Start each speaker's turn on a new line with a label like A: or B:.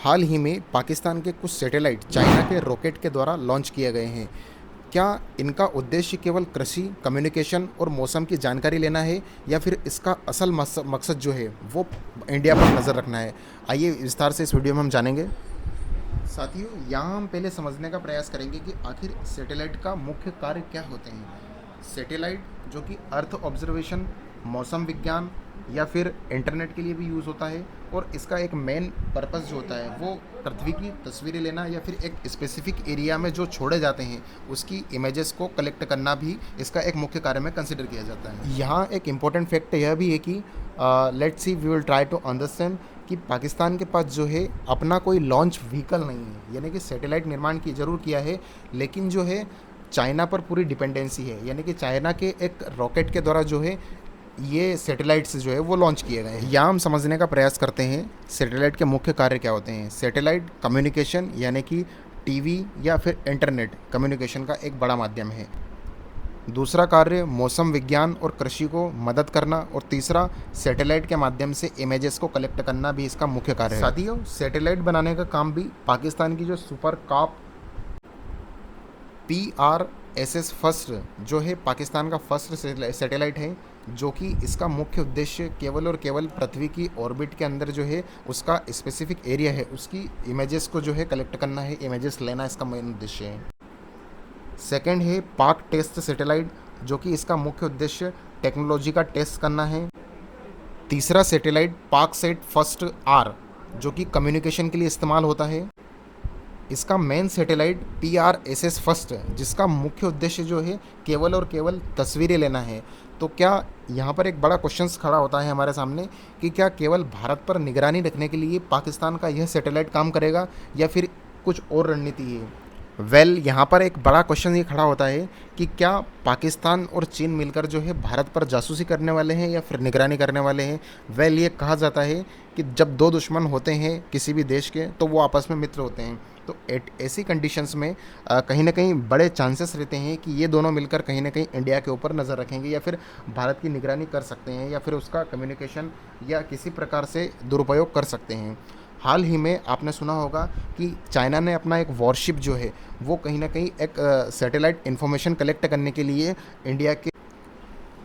A: हाल ही में पाकिस्तान के कुछ सैटेलाइट चाइना के रॉकेट के द्वारा लॉन्च किए गए हैं। क्या इनका उद्देश्य केवल कृषि, कम्युनिकेशन और मौसम की जानकारी लेना है या फिर इसका असल मकसद जो है वो इंडिया पर नज़र रखना है? आइए विस्तार से इस वीडियो में हम जानेंगे। साथियों, यहाँ हम पहले समझने का प्रयास करेंगे कि आखिर सैटेलाइट का मुख्य कार्य क्या होते हैं। सैटेलाइट जो कि अर्थ ऑब्जर्वेशन, मौसम विज्ञान या फिर इंटरनेट के लिए भी यूज़ होता है, और इसका एक मेन पर्पस जो होता है वो पृथ्वी की तस्वीरें लेना या फिर एक स्पेसिफिक एरिया में जो छोड़े जाते हैं उसकी इमेजेस को कलेक्ट करना भी इसका एक मुख्य कार्य में कंसिडर किया जाता है। यहाँ एक इम्पॉर्टेंट फैक्ट यह भी है कि let's see we will try to understand कि पाकिस्तान के पास जो है अपना कोई लॉन्च व्हीकल नहीं है, यानी कि सैटेलाइट निर्माण की ज़रूर किया है, लेकिन जो है चाइना पर पूरी डिपेंडेंसी है। यानी कि चाइना के एक रॉकेट के द्वारा जो है ये सैटेलाइट्स जो है वो लॉन्च किए गए हैं। यहाँ हम समझने का प्रयास करते हैं सैटेलाइट के मुख्य कार्य क्या होते हैं। सैटेलाइट कम्युनिकेशन यानी कि टीवी या फिर इंटरनेट कम्युनिकेशन का एक बड़ा माध्यम है। दूसरा कार्य मौसम विज्ञान और कृषि को मदद करना, और तीसरा सैटेलाइट के माध्यम से इमेजेस को कलेक्ट करना भी इसका मुख्य कार्य है। साथियों, सैटेलाइट बनाने का काम भी पाकिस्तान की जो सुपर कॉप PRSS फर्स्ट जो है पाकिस्तान का फर्स्ट सैटेलाइट है, जो कि इसका मुख्य उद्देश्य केवल और केवल पृथ्वी की ऑर्बिट के अंदर जो है उसका स्पेसिफिक एरिया है उसकी इमेजेस को जो है कलेक्ट करना है, इमेजेस लेना इसका मेन उद्देश्य है। सेकंड है पाक टेस्ट सैटेलाइट, जो कि इसका मुख्य उद्देश्य टेक्नोलॉजी का टेस्ट करना है। तीसरा सैटेलाइट पाक सेट फर्स्ट R, जो कि कम्युनिकेशन के लिए इस्तेमाल होता है। इसका मेन सैटेलाइट PRSS फर्स्ट है, जिसका मुख्य उद्देश्य जो है केवल और केवल तस्वीरें लेना है। तो क्या यहाँ पर एक बड़ा क्वेश्चन खड़ा होता है हमारे सामने कि क्या केवल भारत पर निगरानी रखने के लिए पाकिस्तान का यह सैटेलाइट काम करेगा या फिर कुछ और रणनीति है? यहाँ पर एक बड़ा क्वेश्चन ये खड़ा होता है कि क्या पाकिस्तान और चीन मिलकर जो है भारत पर जासूसी करने वाले हैं या फिर निगरानी करने वाले हैं? ये कहा जाता है कि जब दो दुश्मन होते हैं किसी भी देश के तो वो आपस में मित्र होते हैं। तो ऐसी कंडीशंस में कहीं ना कहीं बड़े चांसेस रहते हैं कि ये दोनों मिलकर कहीं ना कहीं इंडिया के ऊपर नज़र रखेंगे या फिर भारत की निगरानी कर सकते हैं या फिर उसका कम्युनिकेशन या किसी प्रकार से दुरुपयोग कर सकते हैं। हाल ही में आपने सुना होगा कि चाइना ने अपना एक वॉरशिप जो है वो कहीं ना कहीं एक सैटेलाइट इन्फॉर्मेशन कलेक्ट करने के लिए इंडिया के